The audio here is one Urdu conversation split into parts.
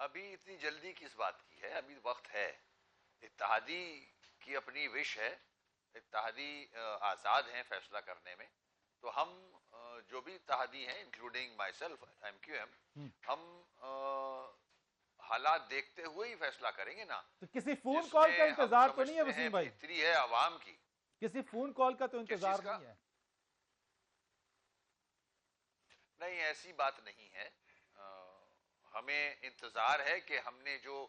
ابھی اتنی جلدی کس بات کی ہے؟ ابھی وقت ہے. اتحادی کی اپنی وش ہے، اتحادی آزاد ہیں فیصلہ کرنے میں. تو ہم جو بھی اتحادی ہیں including myself M Q M, ہم حالات دیکھتے ہوئے ہی فیصلہ کریں گے نا. تو کسی فون جس کال کا میں ہم انتظار تو نہیں ہے سمجھتے ہیں وسیم بھائی؟ بہتری ہے عوام کی. کسی فون کال کا تو کس انتظار چیز کا؟ نہیں ہے؟ نہیں، ایسی بات نہیں ہے. ہمیں انتظار ہے کہ ہم نے جو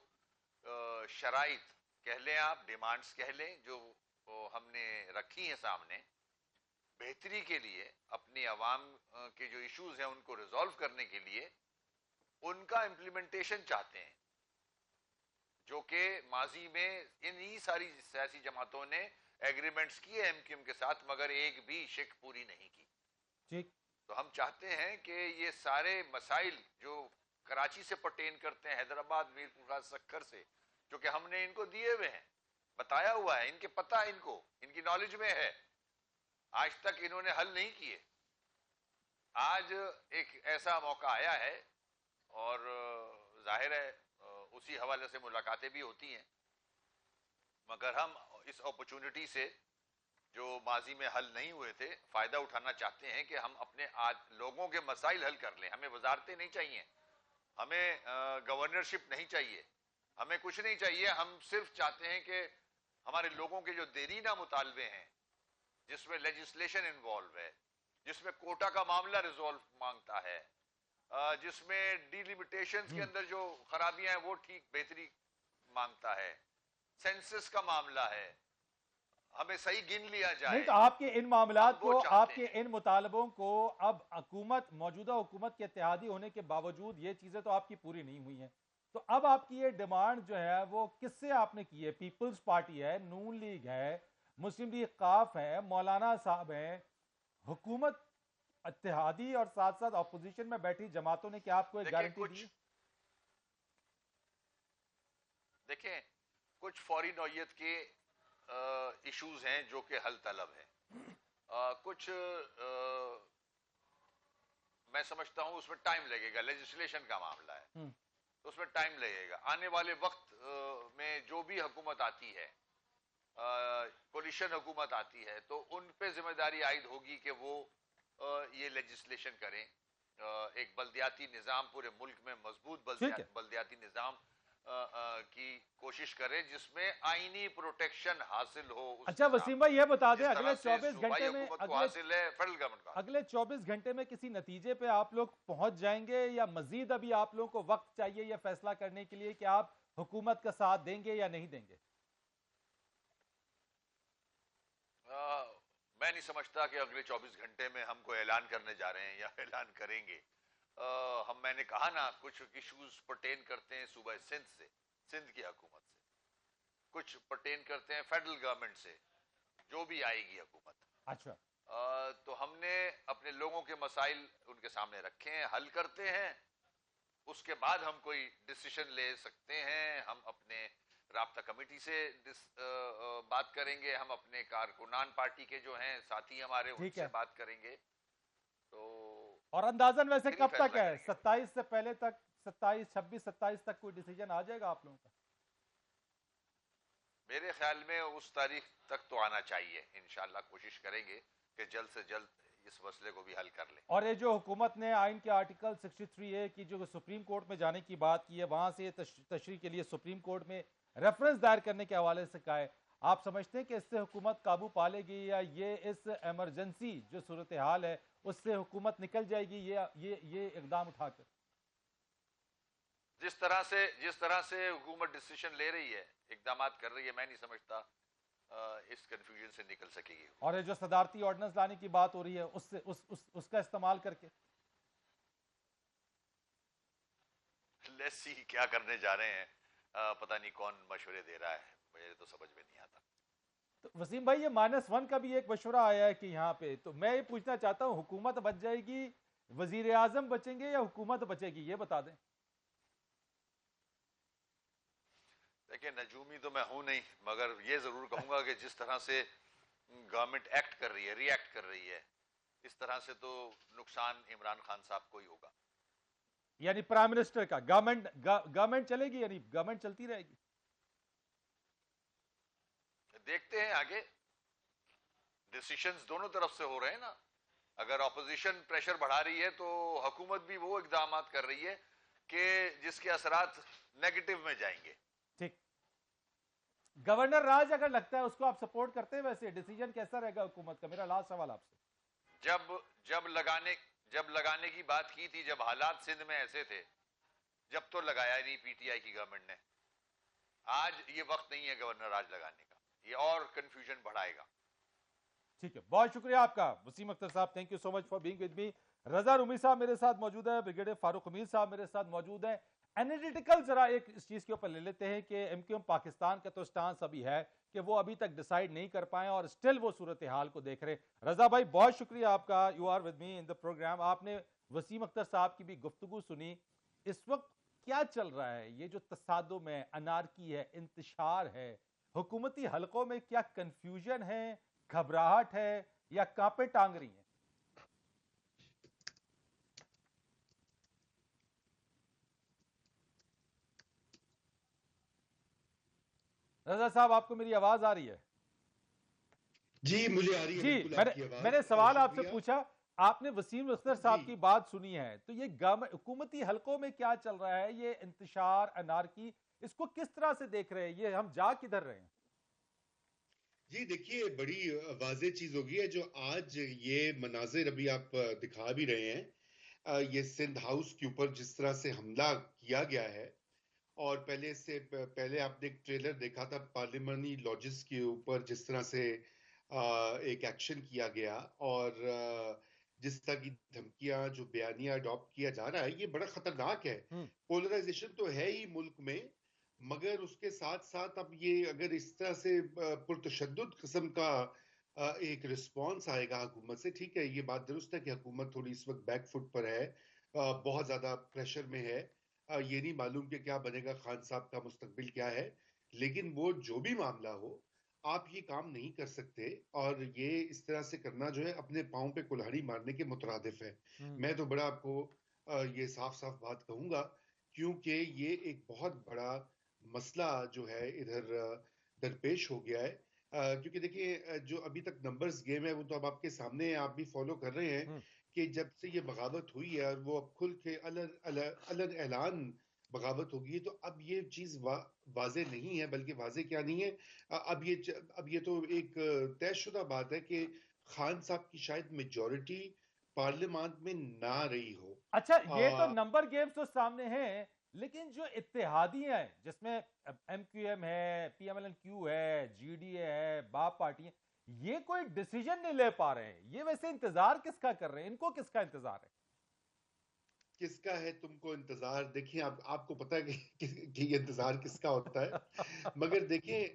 شرائط کہہ لیں، آپ ڈیمانڈز کہہ لیں، جو ہم نے رکھی ہیں سامنے بہتری کے لیے، اپنی عوام کے جو ایشوز ہیں ان کو ریزالو کرنے کے لیے، ان کا امپلیمنٹیشن چاہتے ہیں، جو کہ ماضی میں انہی ساری سیاسی جماعتوں نے ایگریمنٹس کیے ایم کیو ایم کے ساتھ، مگر ایک بھی شک پوری نہیں کی. ٹھیک. تو ہم چاہتے ہیں کہ یہ سارے مسائل جو کراچی سے پرٹین کرتے ہیں، حیدرآباد، میر پور سکر سے، جو کہ ہم نے ان کو دیے ہوئے ہیں، بتایا ہوا ہے، ان کے پتہ ان کو، ان کی نالج میں ہے، آج تک انہوں نے حل نہیں کیے. آج ایک ایسا موقع آیا ہے اور ظاہر ہے اسی حوالے سے ملاقاتیں بھی ہوتی ہیں، مگر ہم اس اپرچونٹی سے جو ماضی میں حل نہیں ہوئے تھے فائدہ اٹھانا چاہتے ہیں کہ ہم اپنے لوگوں کے مسائل حل کر لیں. ہمیں وزارتیں نہیں چاہیے، ہمیں گورنرشپ نہیں چاہیے، ہمیں کچھ نہیں چاہیے. ہم صرف چاہتے ہیں کہ ہمارے لوگوں کے جو دیرینہ مطالبے ہیں، جس میں لیجسلیشن انوالو ہے، جس میں کوٹا کا معاملہ ریزولو مانگتا ہے، جس میں ڈیلیمیٹیشنز کے اندر جو خرابیاں ہیں وہ ٹھیک بہتری مانگتا ہے، سینسس کا معاملہ ہے، ہمیں صحیح گن لیا نہیں جائے، تو آپ کے ان معاملات ہم وہ کو، آپ چاہتے کے ہیں. ان مطالبوں کو اب حکومت، موجودہ حکومت کے اتحادی ہونے کے باوجود یہ چیزیں تو آپ کی پوری نہیں ہوئی ہیں. تو اب آپ کی یہ ڈیمانڈ جو ہے وہ کس سے آپ نے کی ہے؟ پیپلز پارٹی ہے، نون لیگ ہے، مسلم لیگ قاف ہے، مولانا صاحب ہیں، حکومت اتحادی اور ساتھ ساتھ اپوزیشن میں بیٹھی جماعتوں نے کیا آپ کو ایک دیکھیں گارنٹی دی ہے؟ کچھ فوری نوعیت کے ایشوز ہیں جو کہ حل طلب ہیں. کچھ میں سمجھتا ہوں اس میں ٹائم لگے گا. لیجسلیشن کا معاملہ ہے تو اس میں ٹائم لگے گا. آنے والے وقت میں جو بھی حکومت آتی ہے، کولیشن حکومت آتی ہے، تو ان پہ ذمہ داری عائد ہوگی کہ وہ یہ لیجسلیشن کریں. ایک بلدیاتی نظام پورے ملک میں مضبوط ٹھیک ہے. بلدیاتی نظام کی کوشش کرے جس میں آئینی پروٹیکشن حاصل ہو اس اچھا نظام وسیم بھائی کی، یہ بتا دیں جس اگلے طرح سے 24 صوبائی گھنٹے میں، حکومت کو حاصل ہے فیڈرل گورنمنٹ کا. اگلے 24 گھنٹے میں کسی نتیجے پہ آپ لوگ پہنچ جائیں گے یا مزید ابھی آپ لوگوں کو وقت چاہیے یہ فیصلہ کرنے کے لیے کہ آپ حکومت کا ساتھ دیں گے یا نہیں دیں گے؟ میں نہیں سمجھتا کہ اگلے 24 گھنٹے میں ہم کو اعلان کرنے جا رہے ہیں یا اعلان کریں گے. میں نے کہا نا کچھ ایشوز پرٹین کرتے ہیں صوبہ سندھ سے، سندھ کی حکومت سے، کچھ پرٹین کرتے ہیں فیڈرل گورنمنٹ سے، جو بھی آئے گی حکومت. اچھا. تو ہم نے اپنے لوگوں کے مسائل ان کے سامنے رکھے ہیں، حل کرتے ہیں، اس کے بعد ہم کوئی ڈیسیشن لے سکتے ہیں. ہم اپنے رابطہ کمیٹی سے بات کریں گے، ہم اپنے کارکنان پارٹی کے جو ہیں ساتھی ہمارے ان ٹھیک سے ہے. بات کریں گے. تو اور اندازاً ویسے پھر ہی کب تک فیصلہ ہے؟ کریں گے. 27 سے پہلے تک، 27، 26، 27 تک کوئی ڈیسیجن آ جائے گا آپ لوگوں کا؟ میرے خیال میں اس تاریخ تک تو آنا چاہیے. انشاءاللہ کوشش کریں گے کہ جلد سے جلد اس مسئلے کو بھی حل کر لیں. اور یہ جو حکومت نے آئین کے آرٹیکل 63A کی جو سپریم کورٹ میں جانے کی بات کی ہے، وہاں سے یہ تشریح کے لیے سپریم کورٹ میں ریفرنس دائر کرنے کے حوالے سے کہا ہے، آپ سمجھتے ہیں کہ اس سے حکومت قابو پا لے گی یا یہ اس ایمرجنسی جو صورتحال ہے اس سے حکومت نکل جائے گی یہ اقدام اٹھا کر؟ جس طرح سے حکومت ڈیسیشن لے رہی ہے، اقدامات کر رہی ہے، میں نہیں سمجھتا اس کنفیوژن سے نکل سکے گی. اور یہ جو صدارتی آرڈیننس لانے کی بات ہو رہی ہے اس کا استعمال کر کے لیٹس سی کیا کرنے جا رہے ہیں. پتہ نہیں کون مشورے دے رہا ہے، مجھے تو سمجھ میں نہیں آتا. تو وسیم بھائی یہ -1 کا بھی ایک مشورہ آیا ہے کہ یہاں پہ، تو میں یہ پوچھنا چاہتا ہوں حکومت بچ جائے گی، وزیر اعظم بچیں گے یا حکومت بچے گی؟ یہ بتا دیں. دیکھیں نجومی تو میں ہوں نہیں، مگر یہ ضرور کہوں گا کہ جس طرح سے گورنمنٹ ایکٹ کر رہی ہے، ری ایکٹ کر رہی ہے، اس طرح سے تو نقصان عمران خان صاحب کو ہی ہوگا. یعنی پرائم منسٹر کا گورنمنٹ چلے گی، یعنی گورنمنٹ چلتی رہے گی؟ دیکھتے ہیں آگے، ڈیسیشنز دونوں طرف سے ہو رہے ہیں نا. اگر اپوزیشن پریشر بڑھا رہی ہے تو حکومت بھی وہ اقدامات کر رہی ہے کہ جس کے اثرات نیگیٹو میں جائیں گے. ٹھیک. گورنر راج اگر لگتا ہے اس کو آپ سپورٹ کرتے ہیں؟ ویسے ڈیسیجن کیسا رہے گا حکومت کا؟ میرا لاسٹ سوال آپ سے. جب لگانے کی بات کی تھی، جب حالات سندھ میں ایسے تھے، جب تو لگایا نہیں پی ٹی آئی کی گورنمنٹ نے. آج یہ وقت نہیں ہے گورنر راج لگانے کا، یہ اور کنفیوژن بڑھائے گا. ٹھیک ہے، بہت شکریہ آپ کا Waseem Akhtar Sahab, thank you so much for being with me. Raza Rumi Sahab میرے ساتھ موجود ہے، بریگیڈیئر فاروق امیر صاحب میرے ساتھ موجود ہیں. اینالیٹیکل ذرا ایک اس چیز کے اوپر لے لیتے ہیں کہ ایم کیو ایم پاکستان کا تو سٹانس ابھی ہے کہ وہ ابھی تک ڈیسائیڈ نہیں کر پائے اور اسٹل وہ صورتحال کو دیکھ رہے. رضا بھائی بہت شکریہ آپ کا، you are with me in the programme. آپ نے وسیم اختر صاحب کی بھی گفتگو سنی. اس وقت کیا چل رہا ہے؟ یہ جو تصادم ہے، انارکی ہے، انتشار ہے، حکومتی حلقوں میں کیا کنفیوژن ہے، گھبراہٹ ہے، یا کانپے ٹانگ رہی ہیں؟ رضا صاحب آپ کو میری آواز آ رہی ہے؟ جی مجھے آ رہی ہے جی، بالکل آپ کی آواز. میں نے سوال آپ سے شکریہ. پوچھا، آپ نے وسیم اختر صاحب جی کی بات سنی ہے، تو یہ حکومتی حلقوں میں کیا چل رہا ہے، یہ انتشار، انارکی، اس کو کس طرح سے دیکھ رہے ہیں؟ یہ ہم جا کدھر رہے ہیں؟ جی دیکھیے، بڑی واضح چیز ہوگی ہے جو آج یہ مناظر ابھی آپ دکھا بھی رہے ہیں. یہ سندھ ہاؤس کے اوپر جس طرح سے حملہ کیا گیا ہے، اور پہلے آپ نے ایک ٹریلر دیکھا تھا پارلیمانی لاجز کے اوپر، جس طرح سے ایک ایکشن کیا گیا، اور جس طرح کی دھمکیاں، جو بیانیہ اڈاپٹ کیا جا رہا ہے، یہ بڑا خطرناک ہے. پولرائزیشن تو ہے ہی ملک میں، مگر اس کے ساتھ ساتھ اب یہ اگر اس طرح سے پرتشدد قسم کا ایک رسپانس آئے گا حکومت سے. ٹھیک ہے، یہ بات درست ہے کہ حکومت تھوڑی اس وقت بیک فٹ پر ہے، بہت زیادہ پریشر میں ہے. یہ نہیں معلوم کہ کیا بنے گا، خان صاحب کا مستقبل کیا ہے. لیکن وہ جو بھی معاملہ ہو، آپ یہ کام نہیں کر سکتے، اور یہ اس طرح سے کرنا جو ہے اپنے پاؤں پہ کلہاڑی مارنے کے مترادف ہے. میں تو بڑا آپ کو یہ صاف صاف بات کہوں گا، کیونکہ یہ ایک بہت بڑا مسئلہ جو ہے ادھر درپیش ہو گیا ہے. کیونکہ دیکھیے، جو ابھی تک نمبرز گیم ہے وہ تو اب آپ کے سامنے ہیں، آپ بھی فالو کر رہے ہیں کہ جب سے یہ بغاوت ہوئی ہے اور وہ اب کھل کے علن اعلان بغاوت ہوگی، تو اب یہ چیز واضح نہیں ہے، بلکہ واضح کیا نہیں ہے، اب یہ تو ایک طے شدہ بات ہے کہ خان صاحب کی شاید میجورٹی پارلیمان میں نہ رہی ہو. اچھا، یہ تو نمبر گیمز تو سامنے ہیں، لیکن جو اتحادی ہیں جس میں ایم کیو ایم ہے، پی ایم ایل این کیو ہے، جی ڈی اے ہے، باپ پارٹی ہیں، یہ کوئی ڈیسیجن نہیں لے پا رہے ہیں. یہ ویسے انتظار کس کا کر رہے ہیں؟ ان کو کس کا انتظار ہے؟ کس کا ہے تم کو انتظار؟ دیکھیں، آپ کو پتا ہے کہ یہ انتظار کس کا ہوتا ہے. مگر دیکھیں،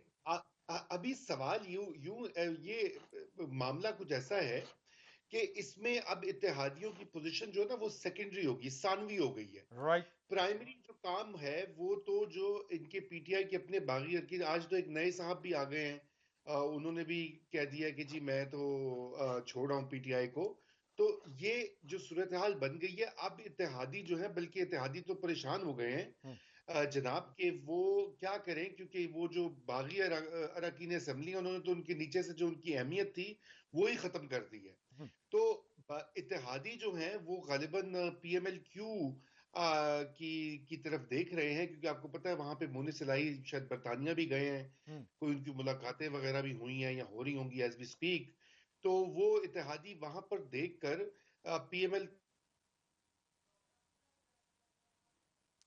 ابھی سوال یہ معاملہ کچھ ایسا ہے کہ اس میں اب اتحادیوں کی پوزیشن جو ہے نا وہ سیکنڈری ہوگی، ثانوی ہو گئی ہے. رائٹ. پرائمری جو کام ہے وہ تو جو ان کے پی ٹی آئی کے اپنے باغی ارکین، آج تو ایک نئے صاحب بھی آ گئے ہیں، انہوں نے بھی کہہ دیا کہ جی میں تو چھوڑ رہا ہوں پی ٹی آئی کو. تو یہ جو صورتحال بن گئی ہے، اب اتحادی جو ہے، بلکہ اتحادی تو پریشان ہو گئے ہیں جناب، کہ وہ کیا کریں، کیونکہ وہ جو باغی اراکین اسمبلی ہیں، انہوں نے تو ان کے نیچے سے جو ان کی اہمیت تھی وہی ختم کر دی ہے. تو اتحادی جو ہیں وہ غالباً پی ایم ایل کیو کی طرف دیکھ رہے ہیں، کیونکہ آپ کو پتا ہے وہاں پہ مونی سلائی شاید برطانیہ بھی گئے ہیں، کوئی ان کی ملاقاتیں وغیرہ بھی ہوئی ہیں یا ہو رہی ہوں گی ایز وی اسپیک. تو وہ اتحادی وہاں پر دیکھ کر پی ایم ایل.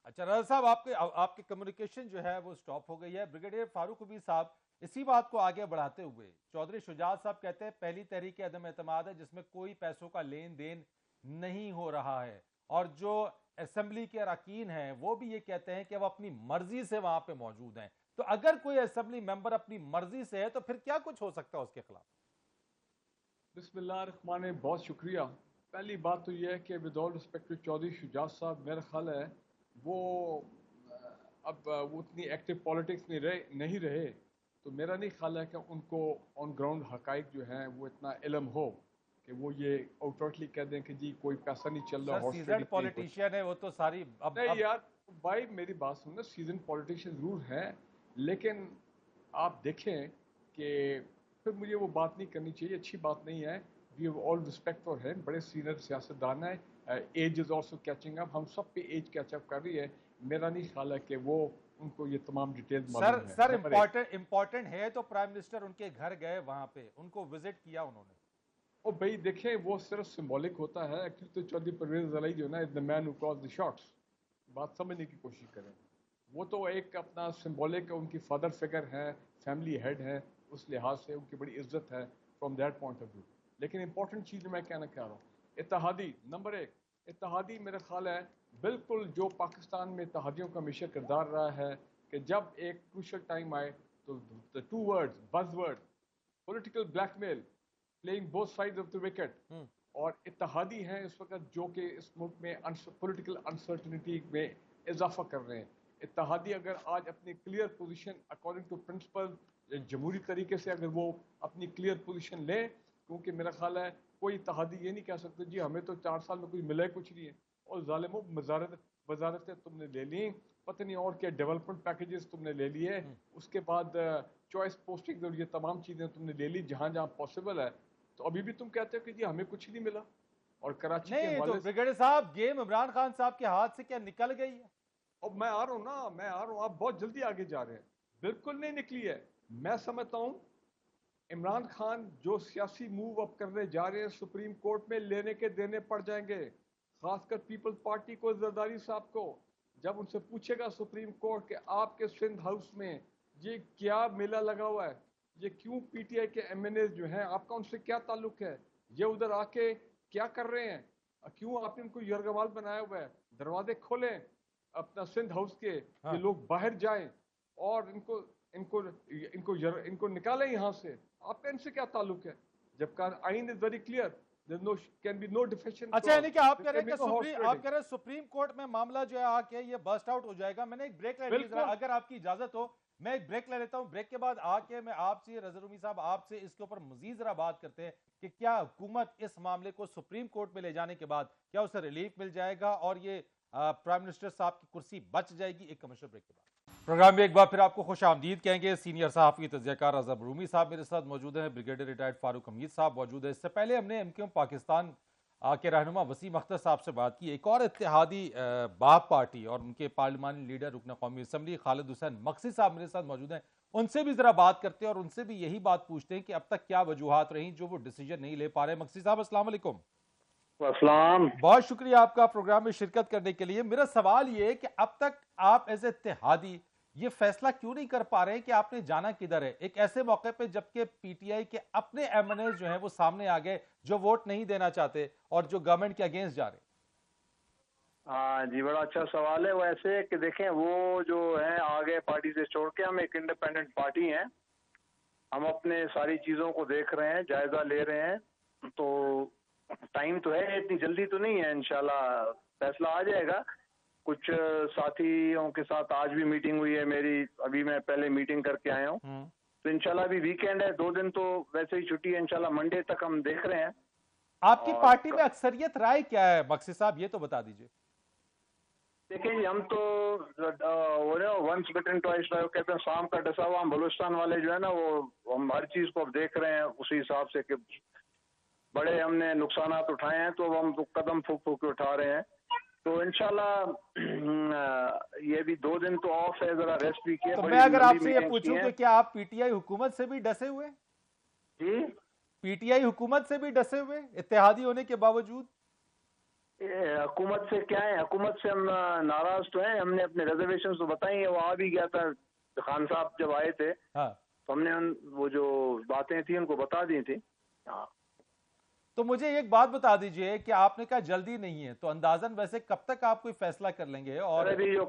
اچھا رضا صاحب، آپ کی کمیونیکیشن جو ہے وہ سٹاپ ہو گئی ہے. بریگیڈیئر فاروق امیر صاحب، اسی بات کو آگے بڑھاتے ہوئے چودھری شجاعت صاحب کہتے ہیں پہلی تحریک عدم اعتماد ہے جس میں کوئی پیسوں کا لین دین نہیں ہو رہا ہے، اور جو اسمبلی کے اراکین ہیں وہ بھی یہ کہتے ہیں کہ وہ اپنی مرضی سے وہاں پہ موجود ہیں. تو اگر کوئی اسمبلی ممبر اپنی مرضی سے ہے تو پھر کیا کچھ ہو سکتا ہے اس کے خلاف؟ بسم اللہ الرحمن الرحیم. بہت شکریہ. پہلی بات تو یہ ہے کہ with all respect to Chaudhry Shujaat Sahab, میرا خیال ہے وہ اب وہ اتنی ایکٹیو پالیٹکس میں نہیں رہے، تو میرا نہیں خیال ہے کہ ان کو آن گراؤنڈ حقائق جو ہیں وہ اتنا علم ہو کہ وہ یہ آؤٹورٹلی کہہ دیں کہ جی کوئی پیسہ نہیں چل رہا سر ہارس سیزنڈ ٹریڈنگ نہیں ہوتی. پولیٹیشین ہے وہ تو ساری نہیں یار بھائی میری بات سننا, سیزن پولیٹیشین ضرور ہیں لیکن آپ دیکھیں کہ پھر مجھے وہ بات نہیں کرنی چاہیے, اچھی بات نہیں ہے. We have all respect for him, بڑے سینئر سیاستدان ہیں. Age is also catching up, ہم سب پہ ایج کیچ اپ کر رہی ہے. میرا نہیں خیال ہے کہ وہ ان کو یہ تمام ڈیٹیل معلوم ہے. سر امپورٹنٹ ہے تو پرائم منسٹر ان کے گھر گئے, وہاں پہ ان کو وزٹ کیا انہوں نے. اور بھائی دیکھیں وہ صرف سمبولک ہوتا ہے. ایکچولی تو چودھری پرویز الہی جو ہے نا از دا مین ہو کالز دی شاٹس. بات سمجھنے کی کوشش کریں. وہ تو ایک اپنا سمبولک, ان کی فادر فگر ہے, فیملی ہیڈ ہے, اس لحاظ سے ان کی بڑی عزت ہے from that point of view. لیکن امپورٹنٹ چیز میں کہنا چاہ رہا ہوں, اتحادی نمبر 1, اتحادی میرا خیال ہے بالکل جو پاکستان میں اتحادیوں کا ہمیشہ کردار رہا ہے کہ جب ایک کروشل ٹائم آئے تو two words, buzz word, political blackmail, playing both sides of the wicket, اور اتحادی ہیں اس وقت جو کہ اس ملک میں پولیٹیکل انسرٹنٹی میں اضافہ کر رہے ہیں. اتحادی اگر آج اپنی clear position according to principle جمہوری طریقے سے اگر وہ اپنی کلیئر پوزیشن لیں, کیونکہ میرا خیال ہے کوئی اتحادی یہ نہیں کہہ سکتے جی ہمیں تو 4 سال میں کوئی ملا کچھ نہیں ہے, اور ظالموں وزارتیں تم نے لے لیں, پتہ نہیں اور کیا ڈیولپمنٹ پیکیجز تم نے لے لیے, اس کے بعد چوائس پوسٹنگ اور یہ تمام چیزیں تم نے لے لی جہاں جہاں پاسبل ہے. تو ابھی بھی تم کہتے ہو کہ جی ہمیں کچھ نہیں ملا. اور کراچی کے نہیں تو حوالے سے بریگیڈیئر صاحب گیم عمران خان صاحب کے ہاتھ سے کیا نکل گئی ہے؟ اب میں آ رہا ہوں نا, میں آ رہا ہوں, آپ بہت جلدی آگے جا رہے ہیں. بالکل نہیں نکلی ہے. میں سمجھتا ہوں عمران خان جو سیاسی موو اب کرنے جا رہے ہیں سپریم کورٹ میں لینے کے دینے پڑ جائیں گے, خاص کر پیپلز پارٹی کو, زرداری صاحب کو. جب ان سے پوچھے گا سپریم کورٹ کہ آپ کے سندھ ہاؤس میں یہ کیا میلہ لگا ہوا ہے, یہ کیوں پی ٹی آئی کے ایم این ایز جو ہیں آپ کا ان سے کیا تعلق ہے, یہ ادھر آ کے کیا کر رہے ہیں, کیوں آپ نے ان کو یرغمال بنایا ہوا ہے, دروازے کھولیں اپنا سندھ ہاؤس کے, یہ لوگ باہر جائیں اور ان کو نکالیں یہاں سے. آپ کا ان سے کیا تعلق ہے جب آئین از ویری کلیئر, اچھا یعنی کہ آپ کہہ رہے ہیں کہ سپریم کورٹ میں معاملہ جو ہے آ کے یہ برسٹ آؤٹ ہو جائے گا. میں نے ایک بریک لے لی, اگر آپ کی اجازت ہو میں ایک بریک لے لیتا ہوں. بریک کے بعد آ کے میں آپ سے, رضا رومی صاحب آپ سے اس کے اوپر مزید ذرا بات کرتے ہیں کہ کیا حکومت اس معاملے کو سپریم کورٹ میں لے جانے کے بعد کیا اسے ریلیف مل جائے گا اور یہ پرائم منسٹر صاحب کی کرسی بچ جائے گی. ایک کمرشل بریک کے بعد پروگرام میں ایک بار پھر آپ کو خوش آمدید کہیں گے. سینئر صحافی تجزیہ کار رضا رومی صاحب میرے ساتھ موجود ہیں, بریگیڈیئر ریٹائرڈ فاروق حمید صاحب موجود ہیں. اس سے پہلے ہم نے ایم کیو ایم پاکستان کے رہنما وسیم اختر صاحب سے بات کی. ایک اور اتحادی باپ پارٹی اور ان کے پارلیمانی لیڈر رکن قومی اسمبلی خالد حسین مقصد صاحب میرے ساتھ موجود ہیں. ان سے بھی ذرا بات کرتے ہیں اور ان سے بھی یہی بات پوچھتے ہیں کہ اب تک کیا وجوہات رہیں جو وہ ڈیسیجن نہیں لے پا رہے. مقصد صاحب السلام علیکم. السلام, بہت شکریہ آپ کا پروگرام میں شرکت کرنے کے لیے. میرا سوال یہ ہے کہ اب تک آپ ایز اتحادی یہ فیصلہ کیوں نہیں کر پا رہے کہ آپ نے جانا کدھر ہے ایک ایسے موقع پہ جبکہ پی ٹی آئی کے اپنے ایم این ایز جو ہیں وہ سامنے آ گئے جو ووٹ نہیں دینا چاہتے اور جو گورنمنٹ کے اگینسٹ جا رہے ہیں. ہاں جی بڑا اچھا سوال ہے. ویسے کہ دیکھیں وہ جو ہیں آگے پارٹی سے چھوڑ کے ہم ایک انڈیپینڈنٹ پارٹی ہیں, ہم اپنے ساری چیزوں کو دیکھ رہے ہیں, جائزہ لے رہے ہیں. تو ٹائم تو ہے, اتنی جلدی تو نہیں ہے, انشاءاللہ فیصلہ آ جائے گا. کچھ ساتھیوں کے ساتھ آج بھی میٹنگ ہوئی ہے میری, ابھی میں پہلے میٹنگ کر کے آیا ہوں. تو انشاءاللہ ابھی ویکینڈ ہے, 2 دن تو ویسے ہی چھٹی ہے, انشاءاللہ منڈے تک ہم دیکھ رہے ہیں. آپ کی پارٹی میں اکثریت رائے کیا ہے مقصد صاحب, یہ تو بتا دیجئے. دیکھیں جی ہم تو ونس بٹن ٹوائس ٹرائی کہتے ہیں, شام کا ڈسا ہوا. ہم بلوچستان والے جو ہے نا وہ ہم ہر چیز کو اب دیکھ رہے ہیں اسی حساب سے کہ بڑے ہم نے نقصانات اٹھائے ہیں تو ہم قدم پھونک پھونک کے اٹھا رہے ہیں. تو انشاءاللہ یہ بھی 2 دن تو آف ہے, ذرا ریسٹ بھی کیا. تو میں اگر آپ سے یہ پوچھوں کہ کیا آپ پی ٹی آئی حکومت سے بھی ڈسے ہوئے؟ جی پی ٹی آئی حکومت سے بھی ڈسے ہوئے اتحادی ہونے کے باوجود؟ حکومت سے کیا ہے, حکومت سے ہم ناراض تو ہیں. ہم نے اپنے ریزرویشن تو بتائی ہیں, وہ آ بھی گیا تھا خان صاحب جب آئے تھے, تو ہم نے وہ جو باتیں تھیں ان کو بتا دی تھی. ہاں تو مجھے ایک بات بتا دیجئے کہ آپ نے کہا جلدی نہیں ہے, تو اندازاً ویسے کب تک آپ کوئی فیصلہ کر لیں گے؟ اور ابھی جو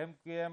MQM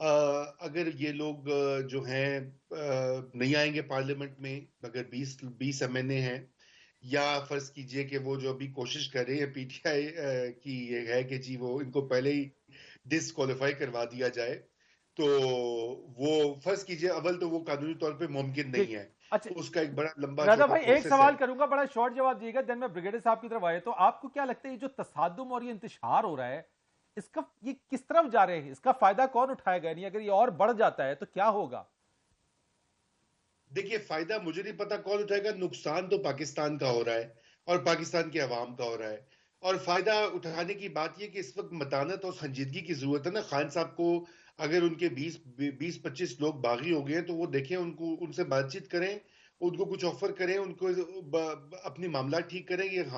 اگر یہ لوگ جو ہیں نہیں آئیں گے پارلیمنٹ میں، اگر 20 ایم این اے ہیں، یا فرض کیجئے کہ وہ جو ابھی کوشش کر رہے ہیں پی ٹی آئی کی یہ ہے کہ جی وہ ان کو پہلے ہی ڈسکوالیفائی کروا دیا جائے، تو وہ فرض کیجئے اول تو وہ قانونی طور پہ ممکن ٹھیک، نہیں ہے، اچھا اس کا ایک بڑا لمبا رضا جو بھائی ایک پروسیس ہے۔ سوال کروں گا، بڑا شارٹ جواب دیے گا، دین میں بریگیڈیئر صاحب کی طرف آئے تو آپ کو کیا لگتا ہے یہ جو تصادم اور یہ انتشار ہو رہا ہے اس کا یہ کس طرف جا رہے ہیں، اس کا فائدہ کون اٹھائے گا؟ یعنی اگر یہ اور بڑھ جاتا ہے تو کیا ہوگا؟ دیکھیے فائدہ مجھے نہیں پتا کون اٹھائے گا، نقصان تو پاکستان کا ہو رہا ہے اور پاکستان کے عوام کا ہو رہا ہے، اور فائدہ اٹھانے کی بات یہ کہ اس وقت متانت اور سنجیدگی کی ضرورت ہے نا۔ خان صاحب کو اگر ان کے 20-25 لوگ باغی ہو گئے ہیں تو وہ دیکھیں، ان سے بات چیت کریں، ان کو کچھ آفر کریں، ان کو اپنی معاملات ٹھیک کریں۔ یہ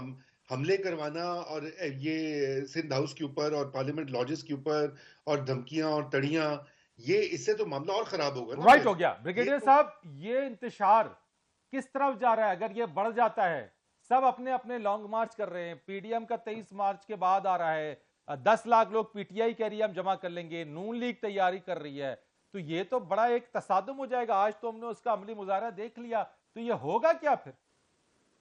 حملے کروانا اور یہ سندھ ہاؤس کے اوپر اور پارلیمنٹ لاجز کے اوپر اور دھمکیاں اور تڑیاں، یہ اس سے تو معاملہ اور خراب ہوگا نا رائٹ پھر۔ ہو گیا یہ بریگیڈیئر تو صاحب، یہ انتشار کس طرف جا رہا ہے اگر یہ بڑھ جاتا ہے؟ سب اپنے اپنے لانگ مارچ کر رہے ہیں، پی ڈی ایم کا 23 مارچ کے بعد آ رہا ہے، 10 لاکھ لوگ پی ٹی آئی کہہ رہی ہے ہم جمع کر لیں گے، نون لیگ تیاری کر رہی ہے، تو یہ تو بڑا ایک تصادم ہو جائے گا۔ آج تو ہم نے اس کا عملی مظاہرہ دیکھ لیا، تو یہ ہوگا کیا پھر؟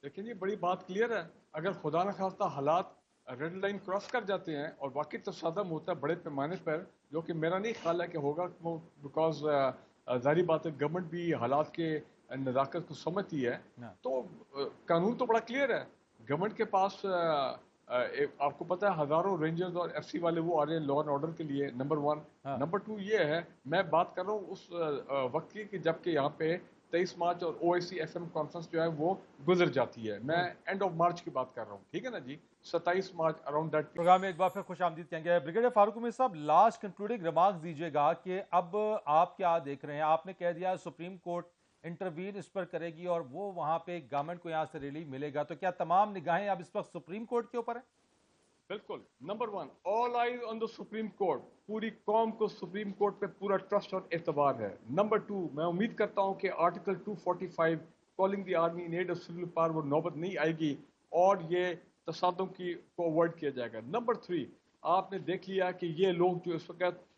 لیکن یہ بڑی بات کلیئر ہے، اگر خدا نہ خواستہ حالات ریڈ لائن کراس کر جاتے ہیں اور واقعی تصادم ہوتا ہے بڑے پیمانے پر، جو کہ میرا نہیں خیال ہے کہ ہوگا، بیکاز ظاہری بات ہے گورنمنٹ بھی حالات کے نزاکت کو سمجھتی ہے، تو قانون تو بڑا کلیئر ہے۔ گورنمنٹ کے پاس آپ کو پتہ ہے ہزاروں رینجرز اور ایف سی والے وہ آ رہے ہیں لا اینڈ آرڈر کے لیے، نمبر 1۔ نمبر 2 یہ ہے، میں بات کر رہا ہوں اس وقت کی کہ جب کہ یہاں پہ 23 مارچ اور O S C F M conference جو ہے وہ گزر جاتی ہے، میں اینڈ آف مارچ کی بات کر رہا ہوں، ٹھیک ہے نا جی، 27 مارچ اراؤنڈ دیٹ۔ پروگرام میں ایک بار پھر خوش آمدید کہیں گے بریگیڈیئر فاروق امید صاحب، لاسٹ کنکلوڈنگ ریمارکس دیجیے گا کہ اب آپ کیا دیکھ رہے ہیں؟ آپ نے کہہ دیا سپریم کورٹ انٹروین اس پر کرے گی اور وہ وہاں پہ گورنمنٹ کو یہاں سے ریلیف ملے گا، تو کیا تمام نگاہیں اب اس وقت سپریم کورٹ کے اوپر ہیں؟ بالکل، number 1 all eyes on the supreme court, پوری قوم کو سپریم کورٹ پہ پورا ٹرسٹ اور اعتبار ہے۔ نمبر 2 میں امید کرتا ہوں کہ article 245 calling the army in aid of civil power وہ نوبت نہیں آئے گی اور یہ تصادم کی کو اوائڈ کیا جائے گا۔ نمبر 3 آپ نے دیکھ لیا کہ یہ لوگ جو اس وقت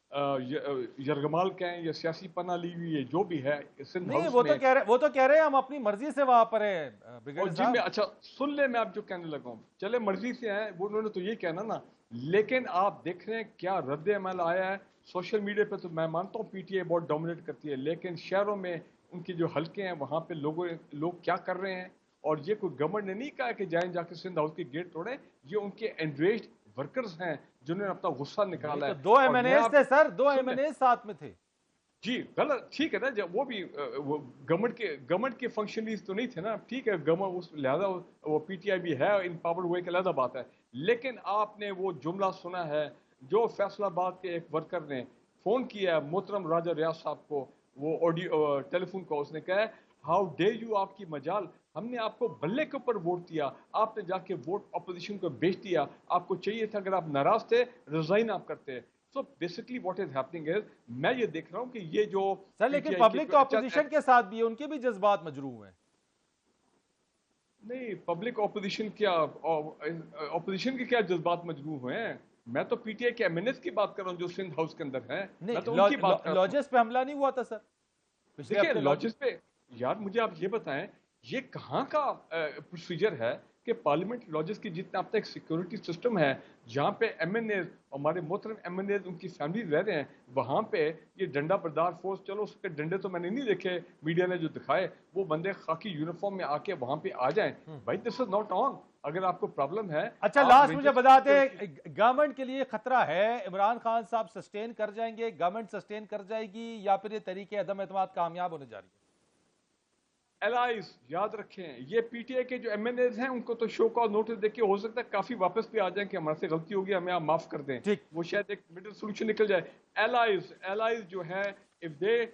یرغمال کہیں یا سیاسی پناہ لی ہوئی ہے جو بھی ہے سندھ نہیں، ہاؤس وہ میں، تو کہہ رہے ہیں ہم اپنی مرضی سے وہاں پر ہیں اور بریگیڈیئر جی میں صاحب۔ اچھا سن لے، میں آپ جو کہنے لگا ہوں، چلے مرضی سے ہیں وہ، انہوں نے تو یہ کہنا نا، لیکن آپ دیکھ رہے ہیں کیا رد عمل آیا ہے۔ سوشل میڈیا پہ تو میں مانتا ہوں پی ٹی آئی بہت ڈومینیٹ کرتی ہے، لیکن شہروں میں ان کے جو حلقے ہیں وہاں پہ لوگ کیا کر رہے ہیں، اور یہ کوئی گورنمنٹ نے نہیں کہا کہ جائیں جا کے سندھ ہاؤس کے گیٹ توڑیں، یہ ان کے انریجڈ ورکرز ہیں جنہوں نے اپنا غصہ نکالا تو ہے۔ 2 ایم اور این میں ایز آپ تھے سر، 2 سن ایم لیں، این ایز ساتھ میں تھے۔ جی غلط، ٹھیک ہے نا، جب وہ بھی گورنمنٹ کے فنکشنریز تو نہیں تھے نا، ٹھیک ہے، گورنمنٹ لہذا وہ پی ٹی آئی بھی ہے ان پاور، وہ ایک علیحدہ بات ہے، لیکن آپ نے وہ جملہ سنا ہے جو فیصل آباد کے ایک ورکر نے فون کیا ہے محترم راجہ ریاض صاحب کو، وہ آڈیو ٹیلی فون کو، اس نے کہا ہاؤ ڈے یو، آپ کی مجال، ہم نے آپ کو بلے کے اوپر ووٹ دیا، آپ نے جا کے ووٹ اپوزیشن کو بیچ دیا، آپ کو چاہیے تھا اگر آپ ناراض تھے ریزائن آپ کرتے۔ So basically what is happening is, میں یہ دیکھ رہا ہوں کہ یہ جو سر پی لیکن ٹی آئی پبلک تو اپوزیشن کے ساتھ بھی ہے، ان کے بھی جذبات مجروح ہیں۔ نہیں، پبلک اپوزیشن کیا، اپوزیشن کے کیا جذبات مجروح ہوئے ہیں؟ میں تو پی ٹی آئی کے ایم این ایز کی بات کر رہا ہوں جو سندھ ہاؤس کے اندر ہیں، میں تو ان کی بات کر رہا ہوں۔ لاجز پہ حملہ نہیں ہوا تھا سر پچھلے دیکھیں ہفتے؟ لاجز پہ، یار مجھے آپ یہ بتائیں یہ کہاں کا پروسیجر ہے کہ پارلیمنٹ لاجز کی جتنا اب تک سیکورٹی سسٹم ہے جہاں پہ ایم این ایز، ہمارے محترم ایم این ایز ان کی فیملی رہ رہے ہیں، وہاں پہ یہ ڈنڈا بردار فورس، چلو اس کے ڈنڈے تو میں نے نہیں دیکھے میڈیا نے جو دکھائے، وہ بندے خاکی یونیفارم میں آ کے وہاں پہ آ جائیں، بھائی دس از ناٹ آن۔ اگر آپ کو پرابلم ہے، اچھا لاسٹ مجھے بتاتے ہیں گورنمنٹ کے لیے خطرہ ہے، عمران خان صاحب سسٹین کر جائیں گے، گورنمنٹ سسٹین کر جائے گی، یا پھر یہ طریقے عدم اعتماد کامیاب ہونے جا رہی ہے؟ الائز یاد رکھیں، یہ پی ٹی آئی کے جو ایم این ایز ہیں ان کو تو شو کاز نوٹس دے کے ہو سکتا ہے کافی واپس بھی آ جائیں کہ ہمارے سے غلطی ہوگی، ہمیں آپ معاف کر دیں، ٹھیک، وہ شاید ایک مڈل سولوشن نکل جائے۔ الائز جو ہے if they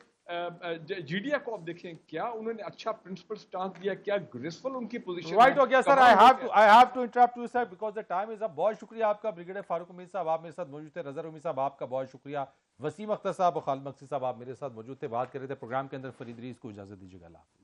G D A کو آپ دیکھیں کیا انہوں نے اچھا پرنسپل سٹانس دیا، کیا گریسفل ان کی پوزیشن ہے۔ رائٹ ہو گیا سر، I have to interrupt you sir because the time is up۔ بہت شکریہ آپ کا بریگیڈیئر فاروق امید صاحب، آپ میرے ساتھ موجود تھے۔ رضا رومی صاحب آپ کا بہت شکریہ۔ وسیم اختر صاحب اور خالد مقصد صاحب آپ میرے ساتھ موجود تھے، بات کر رہے تھے پروگرام کے اندر۔ فرید ریز کو اجازت دیجیے گا، اللہ حافظ۔